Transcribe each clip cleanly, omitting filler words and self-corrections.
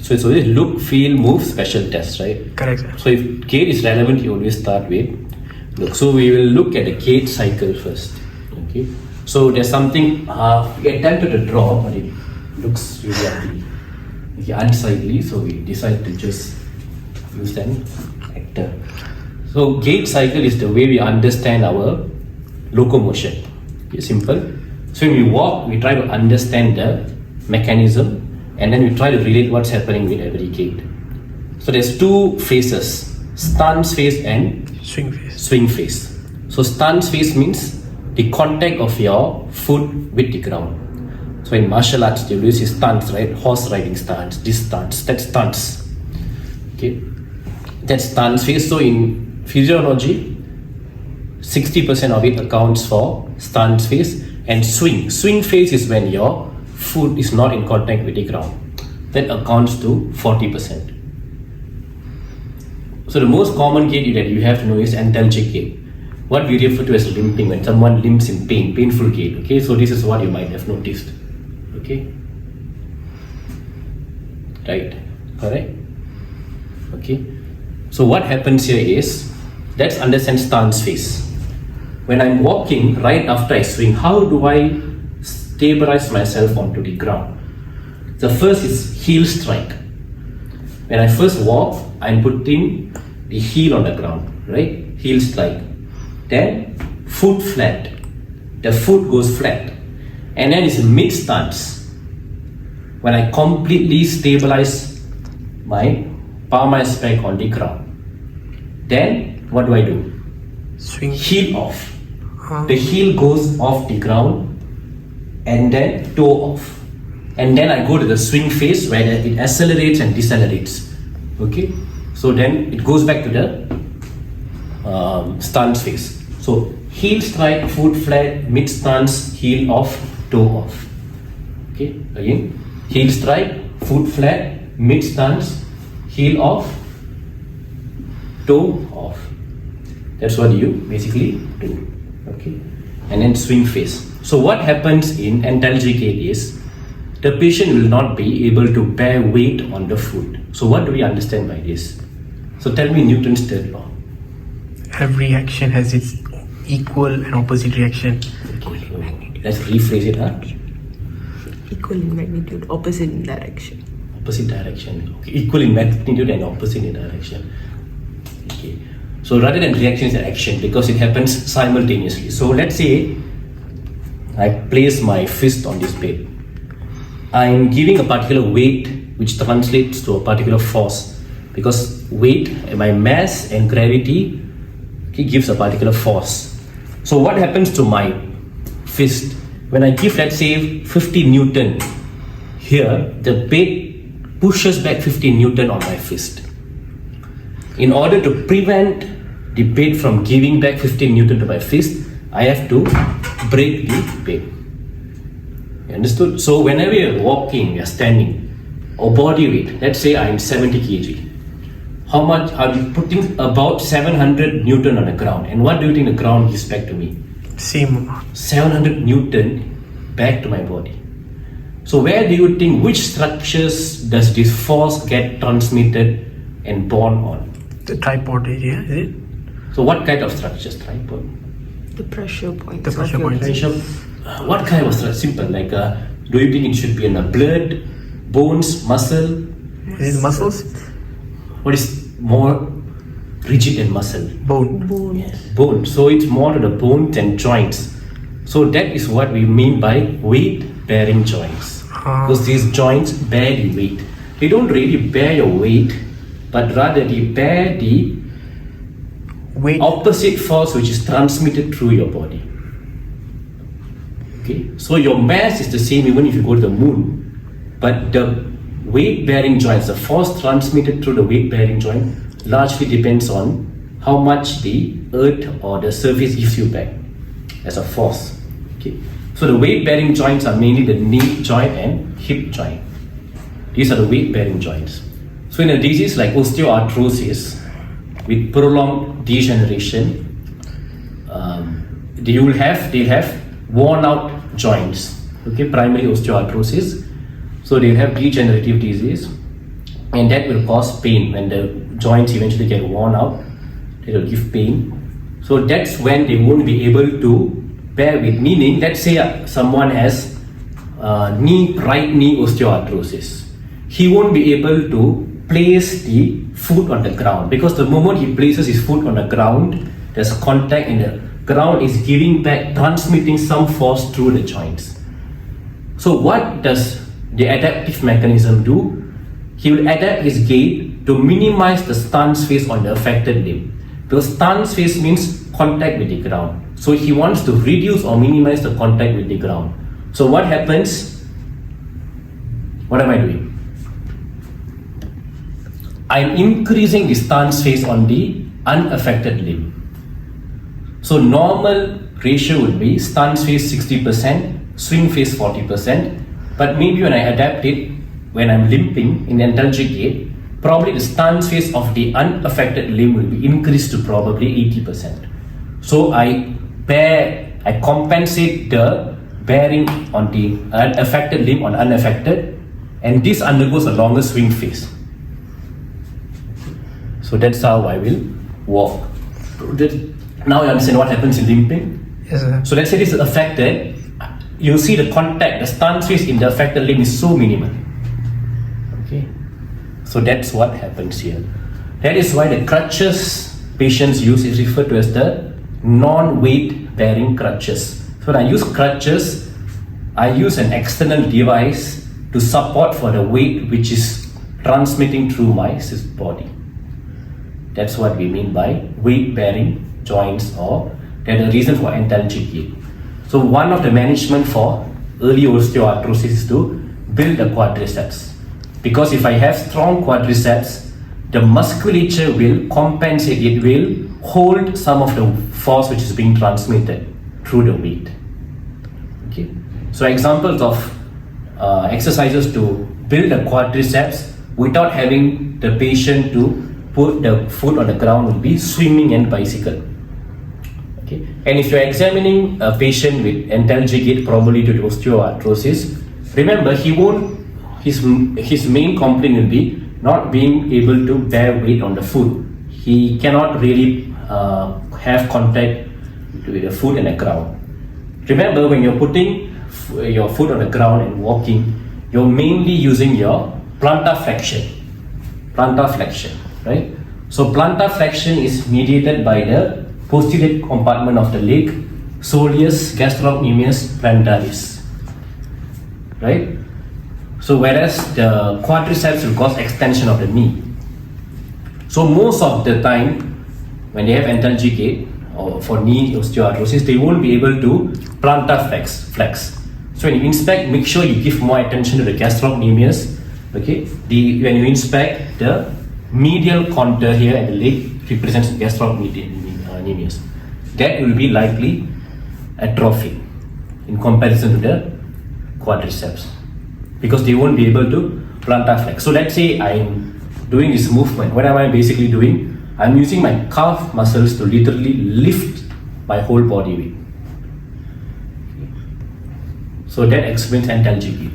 So it's always look, feel, move, special test, right? Correct, sir. So if gait is relevant, you always start with look. So we will look at the gait cycle first. Okay. So there's something we attempted to draw, but it looks really unsightly. So we decided to just use an actor. So gait cycle is the way we understand our locomotion. Okay, simple. So when we walk, we try to understand the mechanism, and then we try to relate what's happening with every gait. So there's two phases, stance phase and swing phase. So stance phase means the contact of your foot with the ground. So in martial arts, they use stance, right? Horse riding stance, this stance, that stance. Okay, that's stance phase. So in physiology, 60% of it accounts for stance phase. And swing phase is when your foot is not in contact with the ground. That accounts to 40%. So the most common gait that you have to know is antalgic gait. What we refer to as limping, when someone limps in pain, painful gait. Okay, so this is what you might have noticed. Okay, right, correct. Okay, so what happens here is, let's understand stance phase. When I'm walking, right after I swing, how do I stabilize myself onto the ground? The first is heel strike. When I first walk, I'm putting the heel on the ground, right? Heel strike. Then foot flat. The foot goes flat. And then it's mid stance. When I completely stabilize my palm aspect on the ground. Then what do? Swing. Heel off. The heel goes off the ground and then toe off. And then I go to the swing phase where it accelerates and decelerates. Okay, so then it goes back to the stance phase. So heel strike, foot flat, mid stance, heel off, toe off. Okay, again, heel strike, foot flat, mid stance, heel off, toe off. That's what you basically do. Okay, and then swing phase. So what happens in antalgic gait is the patient will not be able to bear weight on the foot. So what do we understand by this? So tell me Newton's third law. Every action has its equal and opposite reaction. Okay, so let's rephrase it. Equal in magnitude, opposite in direction. Opposite direction. Okay, equal in magnitude and opposite in direction. Okay. So rather than reaction, it's an action because it happens simultaneously. So let's say I place my fist on this bed. I'm giving a particular weight which translates to a particular force, because weight, my mass and gravity, gives a particular force. So what happens to my fist? When I give, let's say, 50 Newton here, the bed pushes back 50 Newton on my fist. In order to prevent the bed from giving back 15 Newton to my fist, I have to break the bed. You understood? So whenever you're walking, you're standing, or body weight, let's say I'm 70 kg. How much are you putting? About 700 Newton on the ground. And what do you think the ground gives back to me? Same amount. 700 Newton back to my body. So where do you think, which structures does this force get transmitted and borne on? The tripod area, is it? So what kind of structures? Tripod? The pressure points. The pressure points. What kind of structure? Simple. Like, do you think it should be in the blood, bones, muscle? Is it muscles? What is more rigid than muscle? Bone. Yes, bone. So it's more to the bones and joints. So that is what we mean by weight-bearing joints. Because these joints bear the weight. They don't really bear your weight, but rather they bear the Weight. opposite force which is transmitted through your body. Okay, so your mass is the same even if you go to the moon, but the weight-bearing joints, the force transmitted through the weight-bearing joint largely depends on how much the earth or the surface gives you back as a force. Okay, so the weight-bearing joints are mainly the knee joint and hip joint. These are the weight-bearing joints. So in a disease like osteoarthrosis with prolonged degeneration, they'll have worn out joints. Okay, primary osteoarthrosis. So they'll have degenerative disease, and that will cause pain when the joints eventually get worn out. It will give pain. So that's when they won't be able to bear weight. Meaning, let's say someone has right knee osteoarthrosis. He won't be able to place the foot on the ground, because the moment he places his foot on the ground, there's contact and the ground is giving back, transmitting some force through the joints. So what does the adaptive mechanism do? He will adapt his gait to minimize the stance phase on the affected limb. Because stance phase means contact with the ground. So he wants to reduce or minimize the contact with the ground. So what happens? What am I doing? I'm increasing the stance phase on the unaffected limb. So normal ratio would be stance phase 60%, swing phase 40%. But maybe when I adapt it, when I'm limping in antalgic gait, probably the stance phase of the unaffected limb will be increased to probably 80%. So I compensate the bearing on the affected limb on unaffected, and this undergoes a longer swing phase. So that's how I will walk. Now you understand what happens in limping? Yes, sir. So let's say this is affected, you see the contact, the stance phase in the affected limb is so minimal. Okay. So that's what happens here. That is why the crutches patients use is referred to as the non-weight bearing crutches. So when I use crutches, I use an external device to support for the weight which is transmitting through my body. That's what we mean by weight bearing joints, or they're the reason for antalgic gait. So one of the management for early osteoarthrosis is to build the quadriceps. Because if I have strong quadriceps, the musculature will compensate, it will hold some of the force which is being transmitted through the weight. Okay. So examples of exercises to build the quadriceps without having the patient to put the foot on the ground would be swimming and bicycle. Okay. And if you're examining a patient with antalgic gait, probably due to osteoarthrosis, remember his main complaint will be not being able to bear weight on the foot. He cannot really have contact with the foot and the ground. Remember, when you're putting your foot on the ground and walking, you're mainly using your plantar flexion, right? So plantar flexion is mediated by the posterior compartment of the leg, soleus gastrocnemius plantaris, right? So whereas the quadriceps will cause extension of the knee. So most of the time when they have antalgic gait or for knee osteoarthrosis, they won't be able to plantar flex. So when you inspect, make sure you give more attention to the gastrocnemius. Okay, when you inspect the medial contour here at the leg represents gastrocnemius. That will be likely atrophy in comparison to the quadriceps, because they won't be able to plantar flex. So let's say I'm doing this movement. What am I basically doing? I'm using my calf muscles to literally lift my whole body weight. So that explains antalgic gait.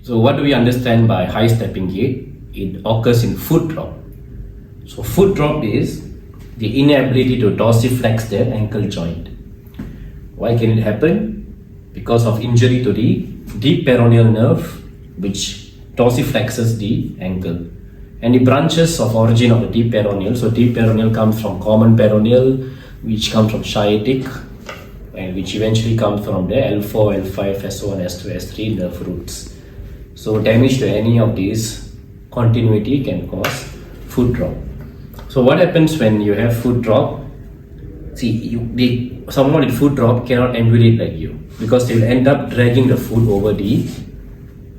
So what do we understand by high stepping gait? It occurs in foot drop. So foot drop is the inability to dorsiflex the ankle joint. Why can it happen? Because of injury to the deep peroneal nerve, which dorsiflexes the ankle. And the branches of origin of the deep peroneal. So deep peroneal comes from common peroneal, which comes from sciatic, and which eventually comes from the L4, L5, S1, S2, S3 nerve roots. So damage to any of these continuity can cause foot drop. So what happens when you have foot drop? See, someone with foot drop cannot ambulate like you, because they will end up dragging the foot over the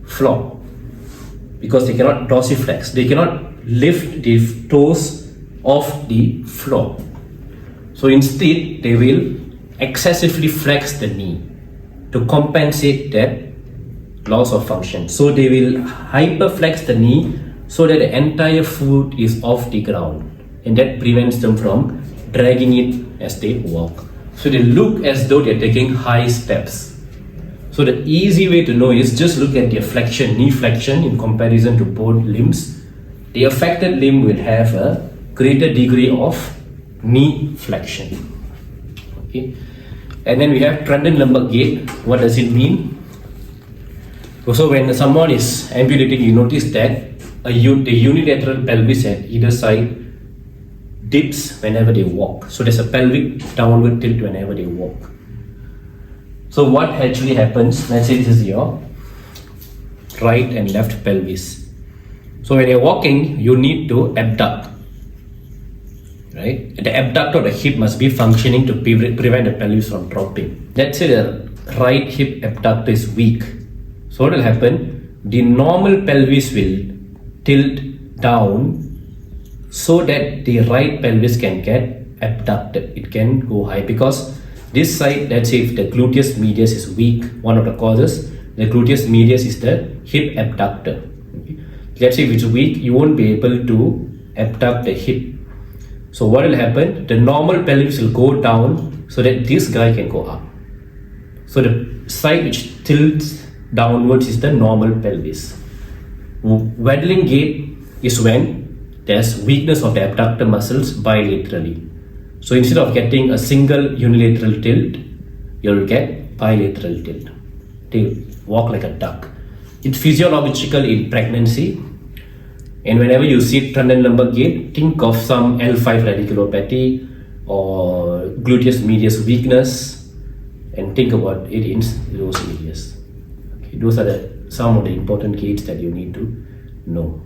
floor, because they cannot dorsiflex. They cannot lift the toes off the floor. So instead, they will excessively flex the knee to compensate that loss of function. So they will hyperflex the knee so that the entire foot is off the ground, and that prevents them from dragging it as they walk. So they look as though they're taking high steps. So the easy way to know is just look at their flexion, knee flexion in comparison to both limbs, the affected limb will have a greater degree of knee flexion. Okay, and then we have trunnion lumbar gait. What does it mean? So when someone is ambulating, you notice that the unilateral pelvis at either side dips whenever they walk. So there's a pelvic downward tilt whenever they walk. So what actually happens, let's say this is your right and left pelvis. So when you're walking, you need to abduct, right? The abductor of the hip must be functioning to prevent the pelvis from dropping. Let's say the right hip abductor is weak. So what will happen? The normal pelvis will tilt down so that the right pelvis can get abducted. It can go high because this side, let's say if the gluteus medius is weak, one of the causes, the gluteus medius is the hip abductor. Okay. Let's say if it's weak, you won't be able to abduct the hip. So what will happen? The normal pelvis will go down so that this guy can go up. So the side which tilts downwards is the normal pelvis. Waddling gait is when there's weakness of the abductor muscles bilaterally. So instead of getting a single unilateral tilt, you'll get bilateral tilt. They walk like a duck. It's physiological in pregnancy. And whenever you see trunnion lumbar gait, think of some L5 radiculopathy or gluteus medius weakness and think about it in those areas. Okay, those are some of the important gaits that you need to know.